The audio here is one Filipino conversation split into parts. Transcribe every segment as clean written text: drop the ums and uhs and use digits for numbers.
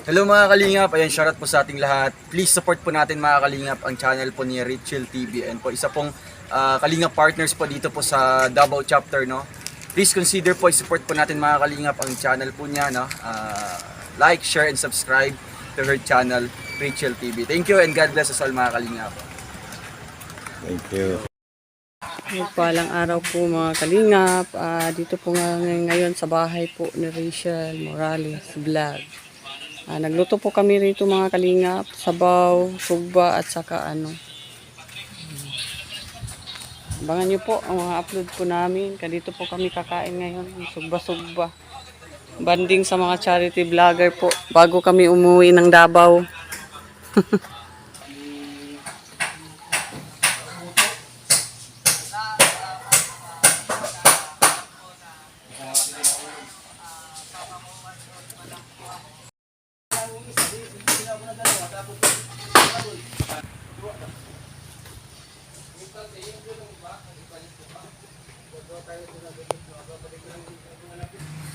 Hello mga Kalingap, ayan shoutout po sa ating lahat. Please support po natin mga Kalingap ang channel po ni Richel TV and po isa pong Kalingap partners po dito po sa Davao chapter, no. Please consider po i-support po natin mga Kalingap ang channel po niya, no. Like, share and subscribe to her channel Richel TV. Thank you and God bless us all mga Kalingap. Thank you. Palang araw po mga Kalingap. Dito po nga ngayon sa bahay po ni Rachel Morales Vlog. Nagluto po kami rito mga Kalingap, sabaw, sugba at saka ano. Abangan nyo po ang mga upload po namin. Dito po kami kakain ngayon, sugba-sugba. Banding sa mga charity vlogger po bago kami umuwi ng Davao.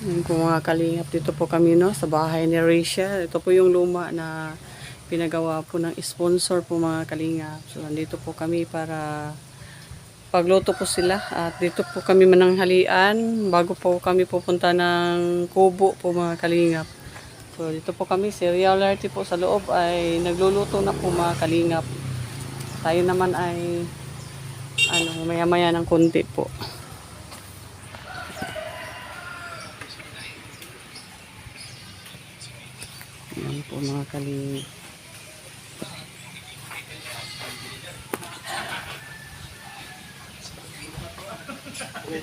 Yun po mga Kalingap, dito po kami no, sa bahay ni Rachel. Ito po yung luma na pinagawa po ng sponsor po mga Kalingap. So nandito po kami para pagluto po sila. At dito po kami mananghalian bago po kami pupunta ng Kubo po mga Kalingap. So dito po kami, si Reality po sa loob ay nagluluto na po mga Kalingap. Tayo naman ay maya-maya ng konti po. Yan po mga Kalingap.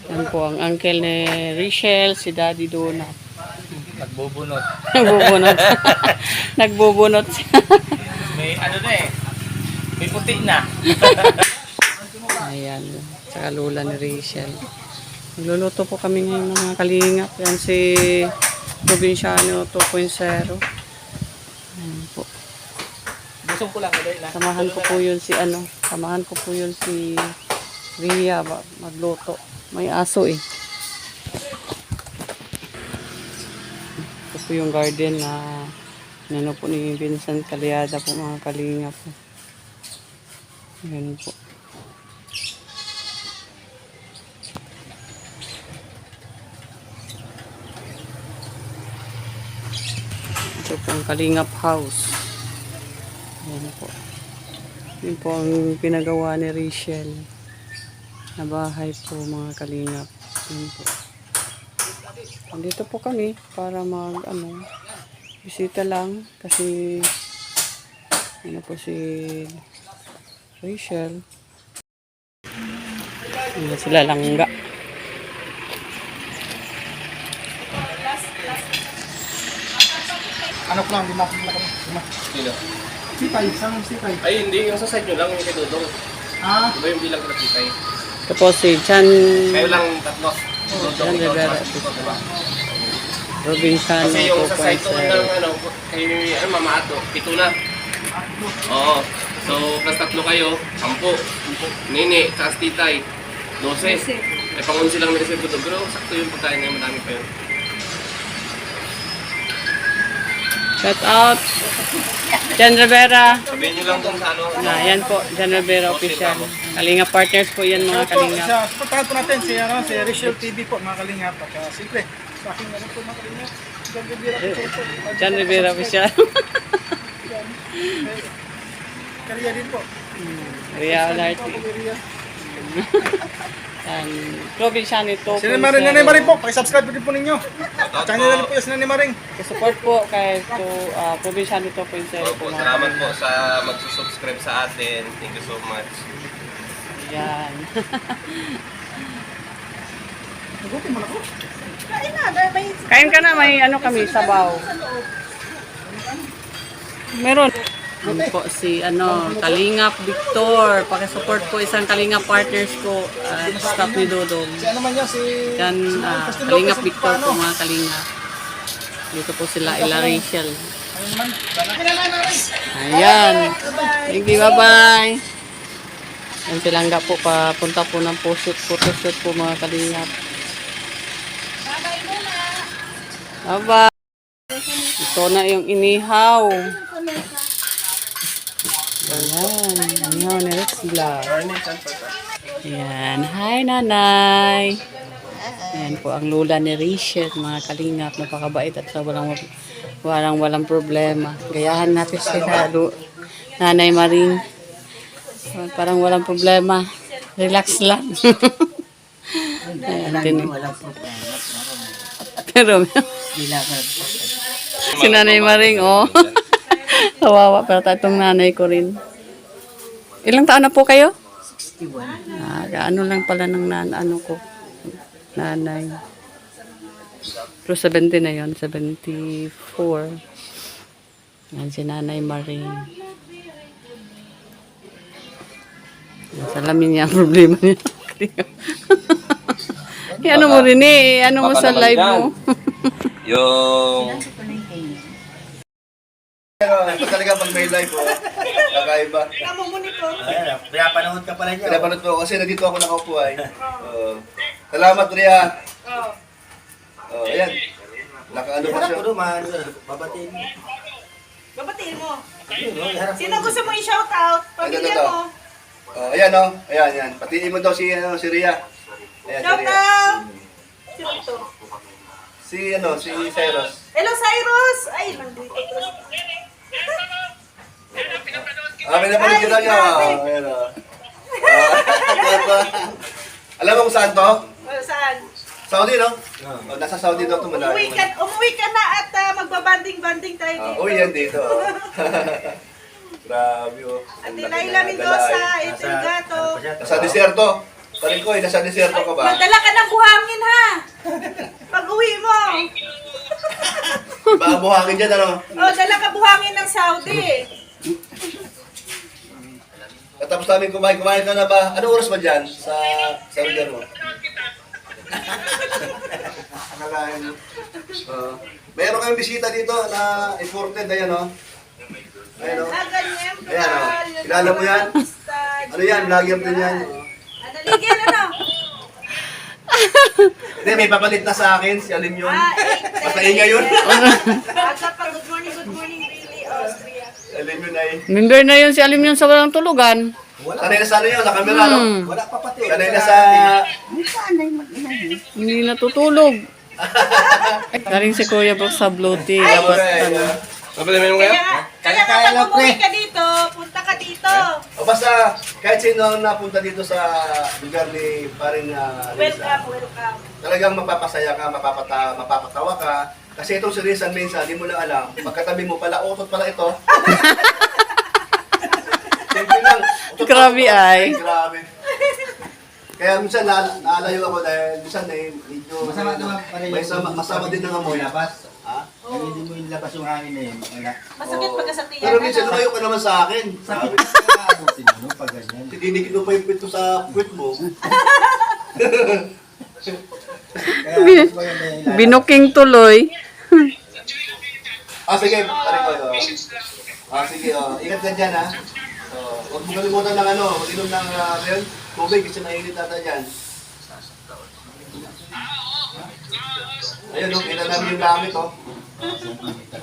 Yan po ang uncle ni Rachel, si Daddy Donut. Nagbubunot. Nagbubunot. Nagbubunot. May ano na eh. May puti na. Ayan. Saka lola ni Rachel. Nagluluto po kami ngayon mga Kalingap. Yan si Provinciano 2.0. Ayan po. Busong ko lang ulit na. Samahan ko po yun si Ria magluto. May aso eh. Ito po yung garden na po ni Vincent Calyada po mga Kalingap. Ayan po. Ito po ang Kalingap house. Ayan po. Yun po ang pinagawa ni Rachel na bahay po mga Kalingap. Ayan po. Andito po kami para bisita lang kasi po si Rachel. Ayan sila langga. Ano ko lang, lima kami. Kilo. Sipay, isang sipay. Ay, hindi. Yung sa side nyo lang, yung kay Dudong. Iba yung bilang ko na sipay. Ito po si Chan Kayo lang tatlo. Chan Dudong, Rivera. diba? Robinsano Kasi yung sa side ko 2.0. ng kay Mama Ato, 7 na. Oo. So, plus 3 kayo, 10. Nini, tsaka titay, 12. Ay, pang-11 lang nila sa Dudong. Pero sakto yung pagkain na madami pa yun. Shout out Chan Rivera. Sabihin nyo lang dun sa ano. Yan po, Chan Rivera official. Kalinga partners po yan mga Kalinga. Puntahan po natin si Rachel TV po, mga Kalingap. At siyempre, sa aking ano po mga Kalingap, John Rivera po. Chan Rivera official. Kariya din po. Real Art. Provinciano ito. Si Maring, Nanay Maring po, pakisubscribe din po ninyo. Channel na rin po yung si Nanay Maring. Support po kay Provinciano 2.0 po. Opo, salamat po sa magsusubscribe sa atin. Thank you so much. Yan. Nagutin mo na po. Kain ka na, may kami, sabaw. Meron. Ano po si Kalingap Victor. Pakisupport po isang Kalingap partners ko at staff ni Dodong. Si ano man yan, si... Yan, Kalingap Victor po mga Kalingap. Dito po sila, Ila Rachel. Ayan. Thank you, bye-bye. Yan silangga po, papunta po ng photoshoot po mga Kalingap. Bye-bye. Ito na yung inihaw. Ayan, inihaw ni Rex Vlog. Ayan, hi nanay. Ayan po ang lula ni Rachel, mga kalingap, napakabait at walang problema. Gayahan natin si Nanay Maring. Parang walang problema. Relax lang. Ayan, pero si Nanay Maring, oh. Kawawa para tatong nanay ko rin. Ilang taon na po kayo? 61. Ano lang pala ng ko. Nanay. Pero 70 na yon, 74. Yan si Nanay Maring. Salamin niya ang problema niya. Ano mo rin eh. Ano mo Baka sa naman live yan. mo? Yung... Ito talaga pag may live, oh. Kakaiba. Ayan, pinapanood ka pala niya. Pinapanood ko kasi nandito ako nakaupo ay. Salamat, Ria. Ayan. Nakaano pa Harap siya. ko naman, babatiin mo. Babatiin mo. Ayun, oh, harap Sino gusto mo i-shoutout? Pamilya Ito. mo. Ayan, oh. Ayan. Patiin mo daw si Ria. Ayan, si Ria. Shoutout! Sino ito? Si Cyrus. Hello, Cyrus! Ay, nandito. Pinapanood kita niya. Ayan, oh. Alam mo kung saan to? Saan? Saudi, no? Nasa Saudi daw ito Umuwi ka na at magbabanding-banding tayo dito. Uy, yan dito. Grabe, oh. At Laila Mendoza, Ethel Gato. Nasa deserto. Parin ko, nasa deserto ka ba? Magdala ka ng buhangin, ha? Pag uwi mo. Baka buhangin dyan, ano? Dala ka buhangin ng Saudi. Katapos namin kumain ka na ba? Ano oras ba dyan sa lugar mo? Nakakain mo. Meron kayong bisita dito na imported, ayan o. Ayan o. Ganyan. Ayan o. Kilala mo yan? Ano yan? Vlogger din yan. Naligyan, ano? Hindi, may papalit na sa akin, si Alim yun. 8:10. Basta ingay yun. Aga pa, good morning, Billy, Austria. Si Alim yun ay. Member na yun si Alim yun sa walang tulugan. Sanay na sa ano yun, sa camera, no? Wala pa pati. Sanay na sa... Hindi natutulog. Galing si Kuya Brooks sa Blue Tea. Tapos, Mapalimin mo kayo? Kaya nga pag umuwi ka dito, punta ka dito. O basta, kahit sino napunta dito sa lugar ni Paring Risa, Welcome. talagang mapapasaya ka, mapapatawa ka. Kasi itong si Rizan minsan, hindi mo lang alam. Pagkatabi mo pala, utot pala ito. Simple lang. Utot Grabe pala ito. ay. Grabe. Kaya minsan naalayo ako dahil minsan medyo... Masama naman pala May masama din ng amoy. labas. Ha? Hindi mo yung labas yung hangin na yun. Wala. Masakit pagka sa tiyan. Pero minsan lumayo ka naman sa akin. Sakit Sabi, ka naabutin mo pag ganyan. Tidinikit mo pa yung pito sa puwit mo. Kaya mas maganda yung ilalabas. binuking tuloy. Sige, pare ko. Sige, ingat ka dyan, ha. Huwag mo kalimutan ng mag-inom ng tubig, kasi mainit ata dyan. Ayun, kita namin yung gamit,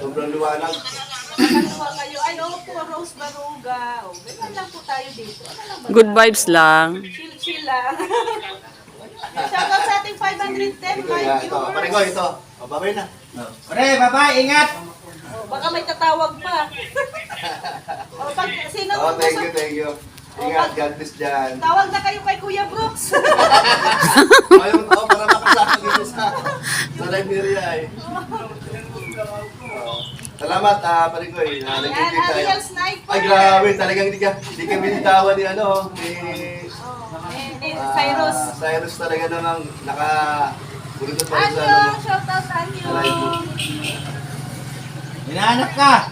Sobrang liwanag. Nakaliwa kayo. Ay, po, Rose Baruga. Ganyan lang po tayo dito. Ano lang ba? Good vibes lang. Chill lang. Shoutout sa ating 510 live Ito, pare ko, ito. Babay na. Pre, bye-bye, ingat! Baka may tatawag pa. Pag sino Thank you. Ingat, God bless dyan. tawag na kayo kay Kuya Brooks. Ayun, para makasama dito sa live ni Ria, Salamat, pare ko, Yan, nag-enjoy tayo. Ariel Sniper. Ay, grabe, talagang hindi ka binitawan ni Cyrus. Cyrus talaga namang naka-bulutod pa rin sa Anyong, shoutout sa Anyong. Hinahanap ka!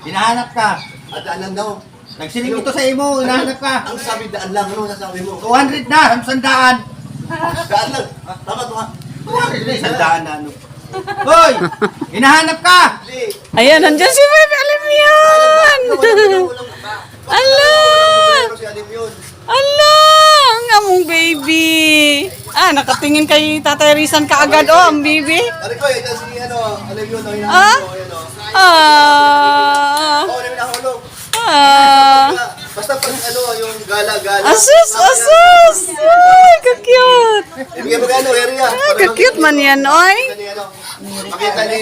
Hinahanap ka! At daan lang daw. Nagsiling ito sa imo, hinahanap ka! Ang sabi daan lang, ano nasabi mo? 200 na, hamsan daan! Daan lang. Tama, tama. 200 na, isang daan na ano. Hoy! Hinahanap ka! Hindi. Ayan, nandiyan si Bebe. Alam mo yan. Ala! Si Alim yun. Ala! Ang among baby. Nakatingin kay Tatay Rizan kaagad, oh, ang bibi. Ano ko, ito si alam yun, Ah? Ah. Oo, namin nakahulog. Ah. Basta pag yung gala-gala. Asus, asus. Ay, ka-cute. Ibigay mo gano, area. Ay, ka-cute man yan, oy. Makita ni,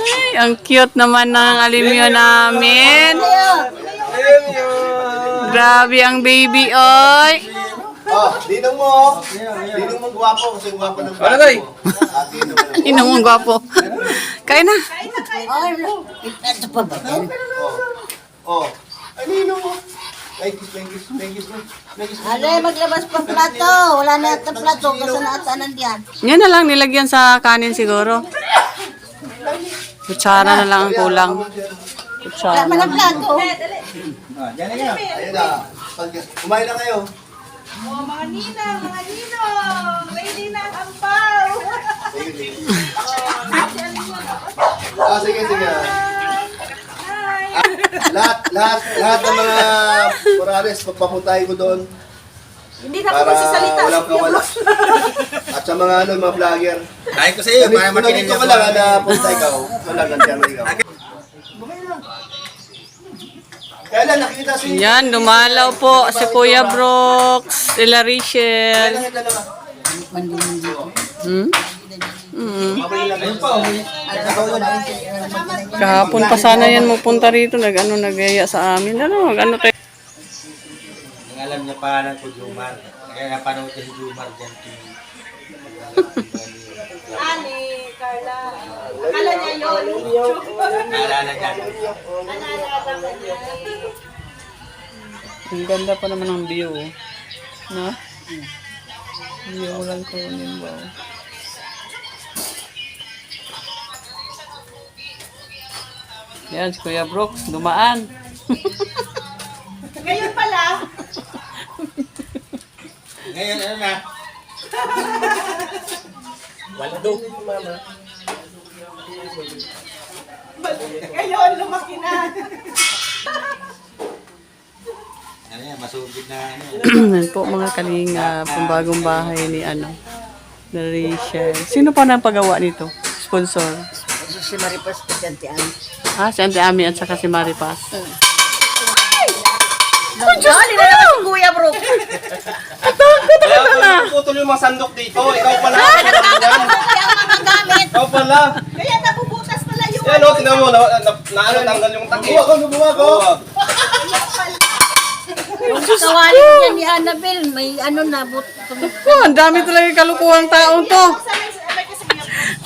Ay, ang cute naman ng alimyo namin. Grabe ang baby, oy. Dinong mo. Dinong mo gwapo, kasi gwapo ng Ano, Tay? Inong mong gwapo. Kain na. Ay, ninong mo. Thank you. Ale, maglabas pa plato. Wala na ata plato. Kasi naatanan diyan. Yan na lang, nilagyan sa kanin siguro. Kutsara na lang ang kulang. Wala Kutsara. man ang plato. Ayun na. Kumain na kayo. Oh, mga ninang, ready na ang ampaw. Sige. Lahat ng mga Morales, pagpapuntahin ko doon. Hindi na ako magsasalita. Walang kawala. At sa mga mga vlogger. Dahil ko sa iyo, para makinig Nandito ka lang na punta ikaw. Wala nandiyan na ikaw. Kaya lang nakikita si... Yan, dumalaw po si Kuya Brooks, Ella Rachel. Ayun pa, Kahapon pa sana yan magpunta rito, nagaya sa amin. Ano tayo? Ang alam niya pangalan ko, Jumar. Kaya napanood niya si Jumar dyan. Ani, Carla. Akala niya yun. Naalala niya. Ang ganda pa naman ng view. Na? Hindi ko lang kunin ba? Yan, si Kuya Brooks, dumaan. Ngayon pala, Ngayon, ano na? Wala daw. Mama. ngayon lumaki na. Ano yan, masugid na ano. Yan po mga kalinga, pambagong bahay ni na Rachel. Sino pa nang pagawa nito? Sponsor? Si Maripas Picantian. Si Auntie Ami at saka si Maripas. Dali na naman si Kuya Bro. Kaya putol yung mga sandok dito. Ikaw pala. Mga gamit. Ikaw pala. Kaya nabubutas pala yung Yan o, tingnan mo. Tanggal yung takip. Nabuwa ko. Yung kawali niya ni Annabelle, may ano na. Ang dami talaga kalukuhang taong to.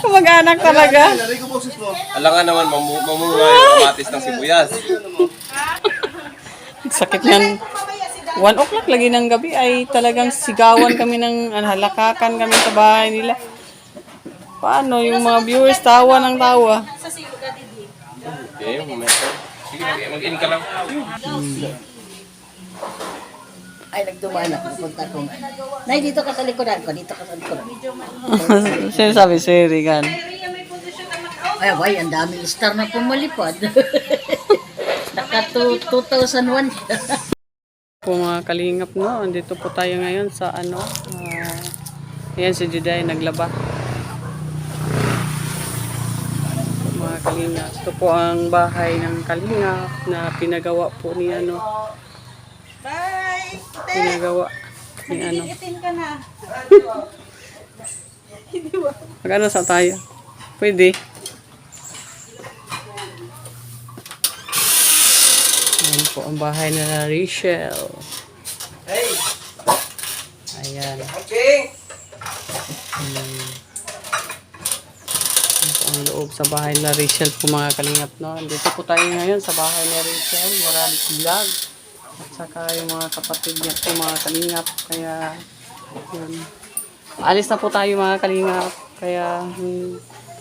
Mag-anak talaga. Narinig ko boses mo. Alangan naman, mamunga yung kamatis ng sibuyas. Sakit niyan. 1 o'clock lagi ng gabi ay talagang sigawan kami ng halakakan kami sa bahay nila. Paano yung mga viewers tawa ng tawa? sa siga didi. Okay, momento. Sige, mag-in ka lang. Ay, nagdumaan ako. Punta ko. Nay, dito ka sa likodan ko. Dito ka sa likodan. Sinasabi si Regan. Ay, why, ang daming star na pumalipad. Naka 2001. Po mga kalingap, no, andito po tayo ngayon sa ayan si Juday naglaba. Mga kalingap, ito po ang bahay ng kalingap na pinagawa po ni Bye! pinagawa ni Itin ka na. Magano sa tayo? Pwede. Ayan po ang bahay na Rachel. Hey! Ayan. Okay! Ayan po ang loob sa bahay na Rachel po mga kalingap, no? Dito po tayo ngayon sa bahay ni Rachel. Marami vlog. At saka yung mga kapatid niya po mga kalingap. Kaya, yun. Alis na po tayo mga kalingap. Kaya,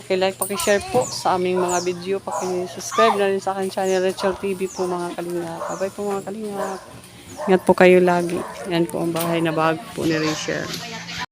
paki-like, paki-share po sa aming mga video. Paki-subscribe na rin sa aking channel, Rachel TV po mga kalingap. Bye-bye po mga kalingap. Ingat po kayo lagi. Yan po ang bahay na bago po ni Rachel.